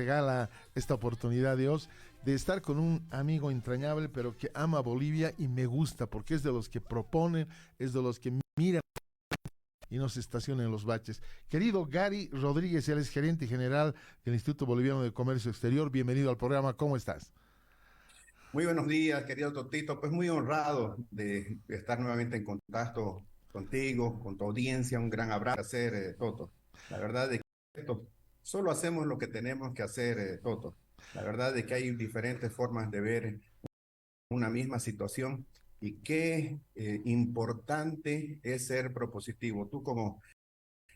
regala esta oportunidad, Dios, de estar con un amigo entrañable, pero que ama Bolivia y me gusta, porque es de los que proponen, es de los que miran y no se estacionan en los baches. Querido Gary Rodríguez, él es gerente general del Instituto Boliviano de Comercio Exterior. Bienvenido al programa, ¿cómo estás? Muy buenos días, querido Totito. Pues muy honrado de estar nuevamente en contacto contigo, con tu audiencia. Un gran abrazo, Toto. La verdad de que esto, solo hacemos lo que tenemos que hacer, Toto. La verdad de que hay diferentes formas de ver una misma situación y qué importante es ser propositivo. Tú como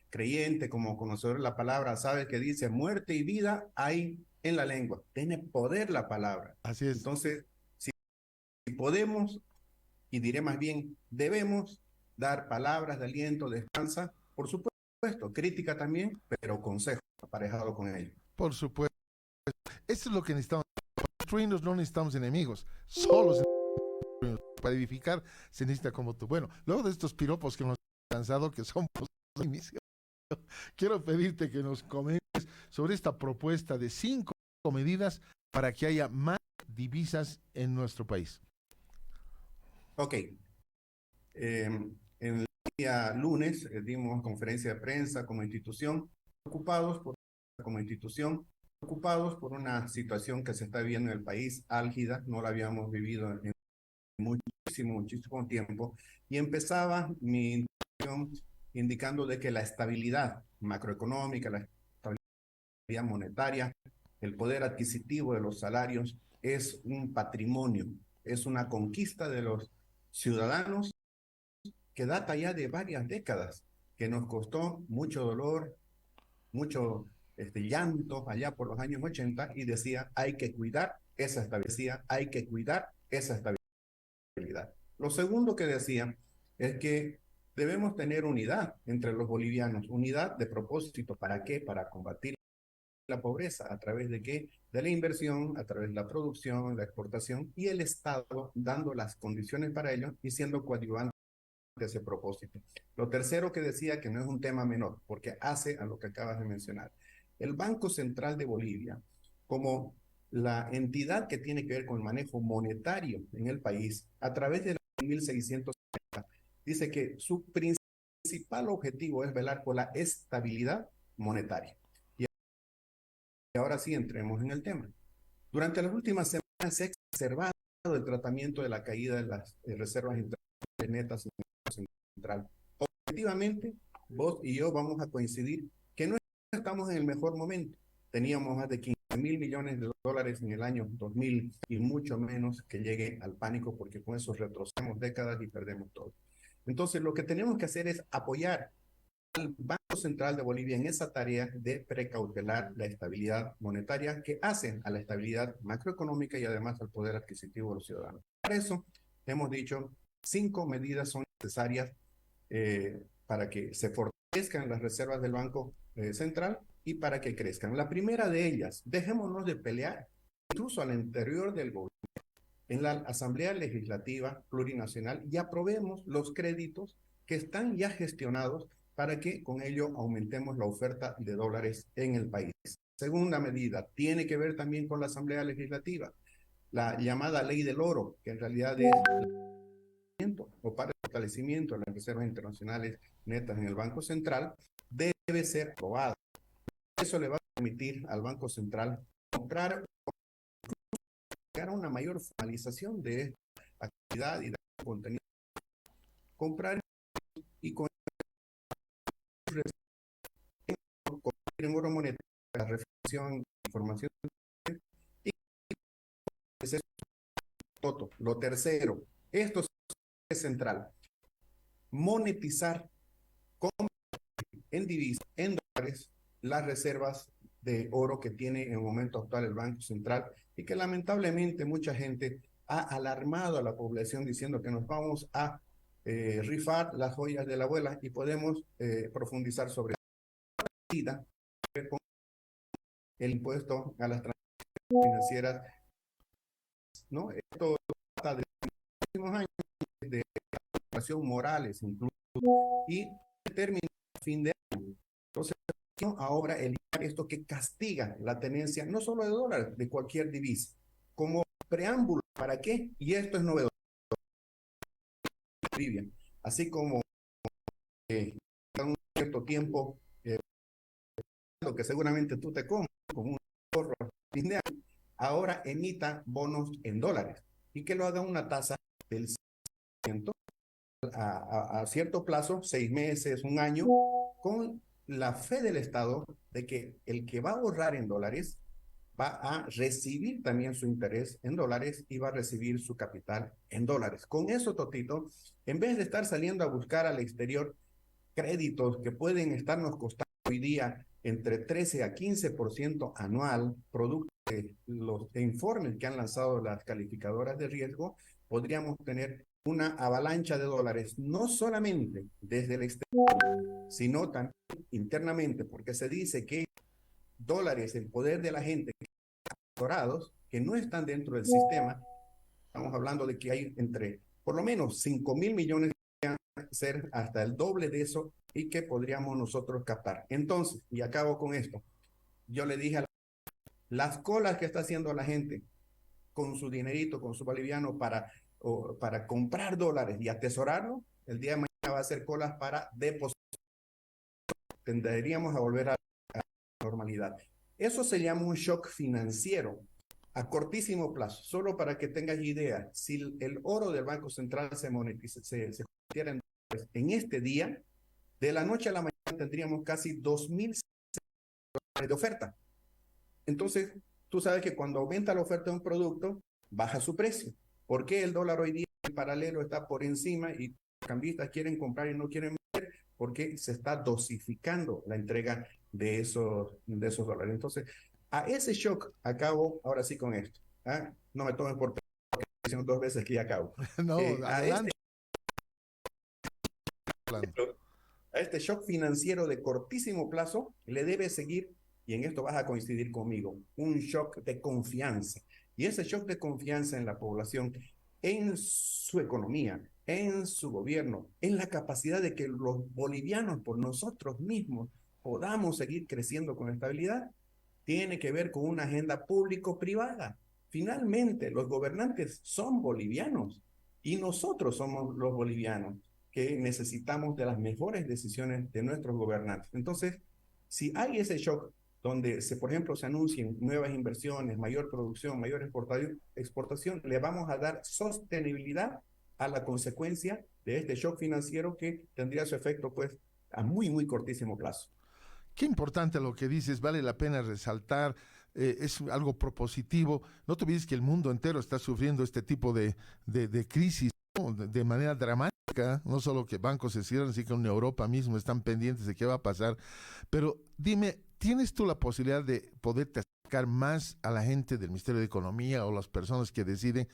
creyente, como conocedor de la palabra, sabes que dice muerte y vida hay en la lengua. Tiene poder la palabra. Así es. Entonces, si podemos, y diré más bien, debemos dar palabras de aliento, de esperanza, por supuesto, crítica también, pero consejo aparejado con ello. Por supuesto. Eso es lo que necesitamos. Para construirnos no necesitamos enemigos, solo se para edificar se necesita como tú. Bueno, luego de estos piropos que nos han lanzado, que son pues, inicio, quiero pedirte que nos comentes sobre esta propuesta de 5 medidas para que haya más divisas en nuestro país. Ok, en el día lunes dimos conferencia de prensa como institución, preocupados por, como institución, preocupados por una situación que se está viviendo en el país, álgida, no la habíamos vivido en muchísimo tiempo, y empezaba mi intervención indicando de que la estabilidad macroeconómica, la estabilidad monetaria, el poder adquisitivo de los salarios es un patrimonio, es una conquista de los ciudadanos que data ya de varias décadas, que nos costó mucho dolor, mucho llanto allá por los años 80 y decía, hay que cuidar esa estabilidad, hay que cuidar esa estabilidad. Lo segundo que decía es que debemos tener unidad entre los bolivianos, unidad de propósito. ¿Para qué? Para combatir la pobreza. ¿A través de qué? De la inversión, a través de la producción, la exportación y el Estado dando las condiciones para ello y siendo coadyuvante de ese propósito. Lo tercero que decía que no es un tema menor, porque hace a lo que acabas de mencionar. El Banco Central de Bolivia, como la entidad que tiene que ver con el manejo monetario en el país, a través de la 1600, dice que su principal objetivo es velar por la estabilidad monetaria. Y ahora sí entremos en el tema. Durante las últimas semanas se ha observado el tratamiento de la caída de las reservas netas en el Banco Central. Objetivamente, vos y yo vamos a coincidir que no estamos en el mejor momento. Teníamos más de 15.000 millones de dólares en el año 2000 y mucho menos que llegue al pánico porque con eso retrocedemos décadas y perdemos todo. Entonces, lo que tenemos que hacer es apoyar al Banco Central de Bolivia en esa tarea de precautelar la estabilidad monetaria que hace a la estabilidad macroeconómica y además al poder adquisitivo de los ciudadanos. Para eso hemos dicho 5 medidas son necesarias para que se fortalezcan las reservas del Banco Central y para que crezcan. La primera de ellas, dejémonos de pelear, incluso al interior del gobierno, en la Asamblea Legislativa Plurinacional y aprobemos los créditos que están ya gestionados para que con ello aumentemos la oferta de dólares en el país. Segunda medida, tiene que ver también con la Asamblea Legislativa, la llamada ley del oro, que en realidad es o para el fortalecimiento de las reservas internacionales netas en el Banco Central, debe ser aprobada. Eso le va a permitir al Banco Central comprar una mayor formalización de esta actividad y de contenido. Comprar y con en oro monetario, la reflexión, información y es todo. Lo tercero, esto es central, monetizar en divisas, en dólares, las reservas de oro que tiene en el momento actual el Banco Central y que lamentablemente mucha gente ha alarmado a la población diciendo que nos vamos a rifar las joyas de la abuela y podemos profundizar sobre el impuesto a las transacciones financieras, ¿no? Esto trata de los últimos años de relación morales incluso y termina a fin de año. Entonces, ahora eliminar esto que castiga la tenencia no solo de dólares, de cualquier divisa. Como preámbulo, ¿para qué? Y esto es novedoso, así como un cierto tiempo, lo que seguramente tú te comes, como un ahorro a fin de año, ahora emita bonos en dólares y que lo haga una tasa del 100% a cierto plazo, 6 meses, un año, con la fe del Estado de que el que va a ahorrar en dólares va a recibir también su interés en dólares y va a recibir su capital en dólares. Con eso, Totito, en vez de estar saliendo a buscar al exterior créditos que pueden estarnos costando hoy día entre 13 a 15% anual, producto de los informes que han lanzado las calificadoras de riesgo, podríamos tener una avalancha de dólares, no solamente desde el exterior, sino también internamente, porque se dice que dólares en poder de la gente atorados que no están dentro del sistema, estamos hablando de que hay entre por lo menos 5.000 millones, ser hasta el doble de eso y que podríamos nosotros captar. Entonces, y acabo con esto, yo le dije a las colas que está haciendo la gente con su dinerito, con su boliviano para comprar dólares y atesorarlo, el día de mañana va a ser colas para depositar. Tenderíamos a volver a la normalidad. Eso se llama un shock financiero a cortísimo plazo. Solo para que tengas idea, si el oro del Banco Central se convirtiera en dólares en este día, de la noche a la mañana tendríamos casi 2.000 de oferta. Entonces, tú sabes que cuando aumenta la oferta de un producto, baja su precio. ¿Por qué el dólar hoy día en paralelo está por encima y los cambistas quieren comprar y no quieren vender? Porque se está dosificando la entrega de esos dólares. Entonces, a ese shock acabo ahora sí con esto. ¿Ah? No me tomen por diciendo 2 veces que ya acabo. No, A este adelante. Plan. A este shock financiero de cortísimo plazo le debe seguir, y en esto vas a coincidir conmigo, un shock de confianza. Y ese shock de confianza en la población, en su economía, en su gobierno, en la capacidad de que los bolivianos por nosotros mismos podamos seguir creciendo con estabilidad, tiene que ver con una agenda público-privada. Finalmente, los gobernantes son bolivianos y nosotros somos los bolivianos que necesitamos de las mejores decisiones de nuestros gobernantes. Entonces, si hay ese shock donde, por ejemplo, se anuncien nuevas inversiones, mayor producción, mayor exportación, le vamos a dar sostenibilidad a la consecuencia de este shock financiero que tendría su efecto, pues, a muy, muy cortísimo plazo. Qué importante lo que dices, vale la pena resaltar, es algo propositivo. No te olvides que el mundo entero está sufriendo este tipo de crisis, ¿no? De manera dramática, no solo que bancos se cierran, sino que en Europa mismo están pendientes de qué va a pasar. Pero dime, ¿tienes tú la posibilidad de poderte acercar más a la gente del Ministerio de Economía o las personas que deciden?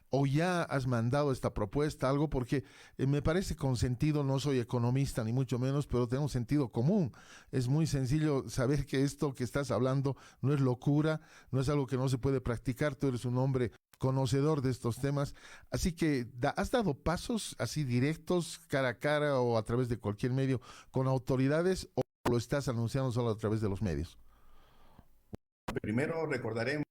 ¿O ya has mandado esta propuesta, algo? Porque me parece con sentido, no soy economista ni mucho menos, pero tengo sentido común. Es muy sencillo saber que esto que estás hablando no es locura, no es algo que no se puede practicar, tú eres un hombre conocedor de estos temas, así que ¿has dado pasos así directos, cara a cara o a través de cualquier medio con autoridades o lo estás anunciando solo a través de los medios? Primero recordaremos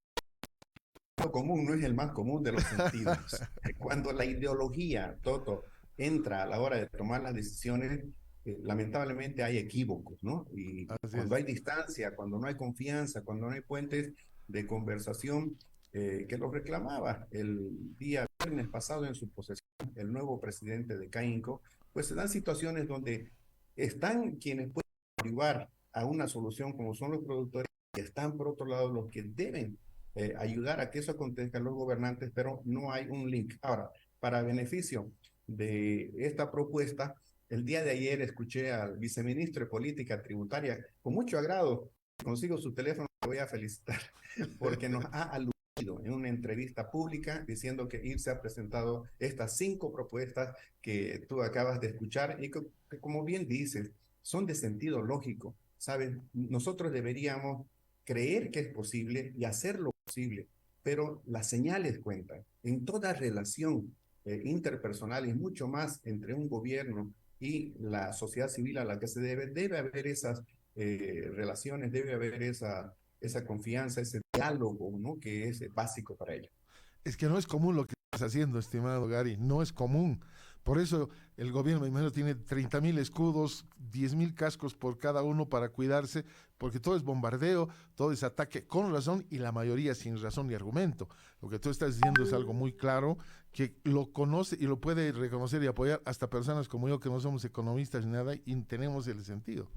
que lo común no es el más común de los sentidos. Cuando la ideología, Toto, entra a la hora de tomar las decisiones, lamentablemente hay equívocos, ¿no? Y Así cuando es. hay distancia, cuando no hay confianza, cuando no hay puentes de conversación, que lo reclamaba el día viernes pasado en su posesión el nuevo presidente de CAINCO, pues se dan situaciones donde están quienes pueden ayudar a una solución, como son los productores, y están por otro lado los que deben ayudar a que eso acontezca los gobernantes, pero no hay un link. Ahora, para beneficio de esta propuesta, el día de ayer escuché al viceministro de Política Tributaria con mucho agrado. Consigo su teléfono, le voy a felicitar porque nos ha aludido en una entrevista pública diciendo que IRSE ha presentado estas 5 propuestas que tú acabas de escuchar y que como bien dices, son de sentido lógico. ¿Sabes? Nosotros deberíamos creer que es posible y hacerlo posible, pero las señales cuentan. En toda relación interpersonal y mucho más entre un gobierno y la sociedad civil a la que se debe haber esas relaciones debe haber esa confianza, ese diálogo, ¿no? Que es básico para ello. Es que no es común lo que estás haciendo, estimado Gary, no es común. Por eso el gobierno, me imagino, tiene 30,000 escudos, 10,000 cascos por cada uno para cuidarse, porque todo es bombardeo, todo es ataque con razón y la mayoría sin razón ni argumento. Lo que tú estás diciendo es algo muy claro, que lo conoce y lo puede reconocer y apoyar hasta personas como yo que no somos economistas ni nada y tenemos el sentido.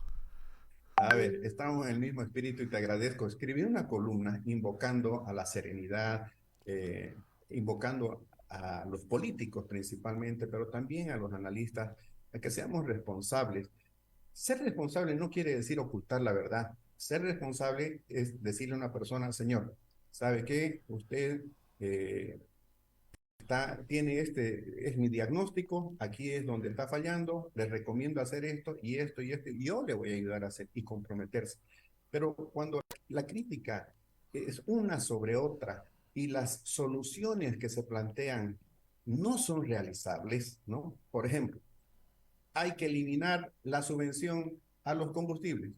A ver, estamos en el mismo espíritu y te agradezco. Escribí una columna invocando a la serenidad, invocando a los políticos principalmente, pero también a los analistas, a que seamos responsables. Ser responsable no quiere decir ocultar la verdad. Ser responsable es decirle a una persona, señor, ¿sabe qué? Usted tiene es mi diagnóstico, aquí es donde está fallando, le recomiendo hacer esto y esto y esto, y yo le voy a ayudar a hacer y comprometerse. Pero cuando la crítica es una sobre otra y las soluciones que se plantean no son realizables, ¿no? Por ejemplo, hay que eliminar la subvención a los combustibles.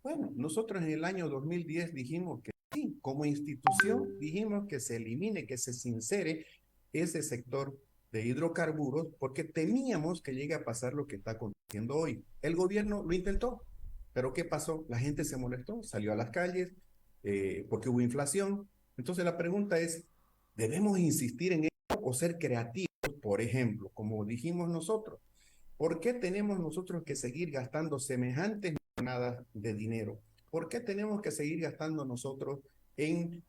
Bueno, nosotros en el año 2010 dijimos que sí, como institución dijimos que se elimine, que se sincere ese sector de hidrocarburos porque temíamos que llegue a pasar lo que está aconteciendo hoy. El gobierno lo intentó, pero ¿qué pasó? La gente se molestó, salió a las calles porque hubo inflación. Entonces la pregunta es, ¿debemos insistir en esto o ser creativos? Por ejemplo, como dijimos nosotros, ¿por qué tenemos nosotros que seguir gastando semejantes millonadas de dinero? ¿Por qué tenemos que seguir gastando nosotros en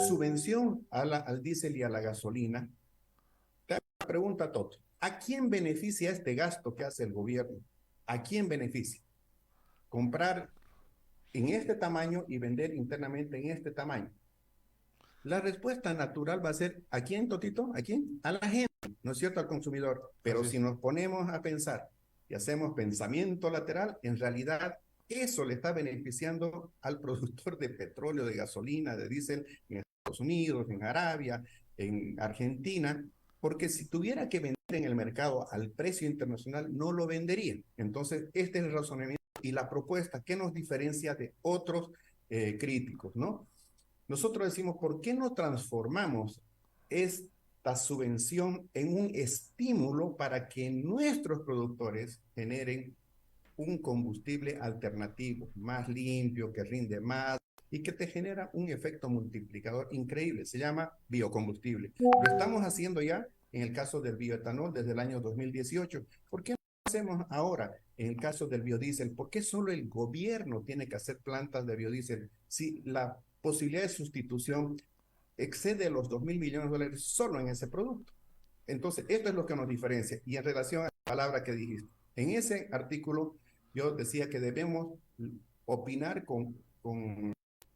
subvención al diésel y a la gasolina? Te hago una pregunta, Toto. ¿A quién beneficia este gasto que hace el gobierno? ¿A quién beneficia? Comprar en este tamaño y vender internamente en este tamaño. La respuesta natural va a ser, ¿a quién, Totito? ¿A quién? A la gente, ¿no es cierto? Al consumidor. Pero Así si es. nos ponemos a pensar y hacemos pensamiento lateral, en realidad eso le está beneficiando al productor de petróleo, de gasolina, de diésel en Estados Unidos, en Arabia, en Argentina, porque si tuviera que vender en el mercado al precio internacional, no lo vendería. Entonces, este es el razonamiento y la propuesta que nos diferencia de otros críticos, ¿no? Nosotros decimos, ¿por qué no transformamos esta subvención en un estímulo para que nuestros productores generen un combustible alternativo, más limpio, que rinde más y que te genera un efecto multiplicador increíble? Se llama biocombustible. Lo estamos haciendo ya en el caso del bioetanol desde el año 2018. ¿Por qué no lo hacemos ahora en el caso del biodiesel? ¿Por qué solo el gobierno tiene que hacer plantas de biodiesel si la posibilidad de sustitución excede los 2.000 millones de dólares solo en ese producto? Entonces, esto es lo que nos diferencia. Y en relación a la palabra que dijiste, en ese artículo yo decía que debemos opinar con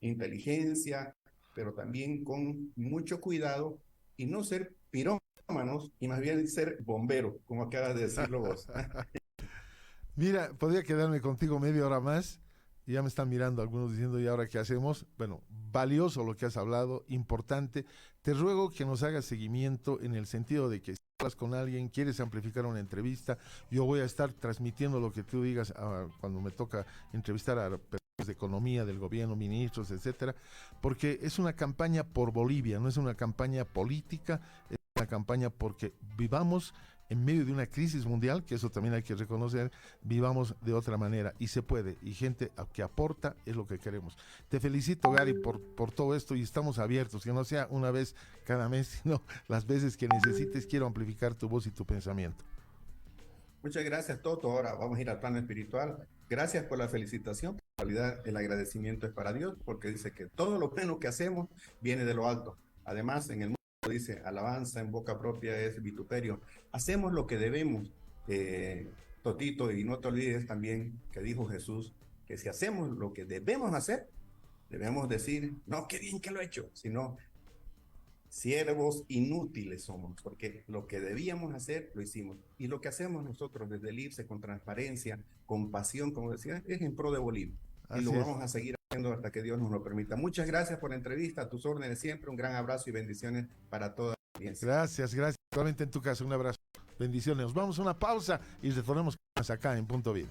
inteligencia, pero también con mucho cuidado y no ser pirómanos y más bien ser bomberos, como acabas de decirlo vos. Mira, podría quedarme contigo media hora más. Y ya me están mirando algunos diciendo, ¿y ahora qué hacemos? Bueno, valioso lo que has hablado, importante. Te ruego que nos hagas seguimiento en el sentido de que si hablas con alguien, quieres amplificar una entrevista, yo voy a estar transmitiendo lo que tú digas cuando me toca entrevistar a personas de economía, del gobierno, ministros, etcétera, porque es una campaña por Bolivia, no es una campaña política, es una campaña porque vivamos en medio de una crisis mundial, que eso también hay que reconocer, vivamos de otra manera y se puede, y gente que aporta es lo que queremos. Te felicito, Gary, por todo esto y estamos abiertos, que no sea una vez cada mes, sino las veces que necesites. Quiero amplificar tu voz y tu pensamiento. Muchas gracias, Toto. Ahora vamos a ir al plano espiritual. Gracias por la felicitación. En realidad, el agradecimiento es para Dios, porque dice que todo lo bueno que hacemos viene de lo alto. Además, en el mundo dice, alabanza en boca propia es vituperio. Hacemos lo que debemos, Totito, y no te olvides también que dijo Jesús, que si hacemos lo que debemos hacer, debemos decir, no, qué bien que lo he hecho, sino siervos inútiles somos, porque lo que debíamos hacer, lo hicimos. Y lo que hacemos nosotros desde el IPSE con transparencia, con pasión, como decía, es en pro de Bolivia. Y lo Así es. vamos a seguir haciendo hasta que Dios nos lo permita. Muchas gracias por la entrevista, a tus órdenes siempre. Un gran abrazo y bendiciones para toda la audiencia. Gracias, gracias. Igualmente en tu caso, un abrazo. Bendiciones. Nos vamos a una pausa y retornamos acá en Punto Vida.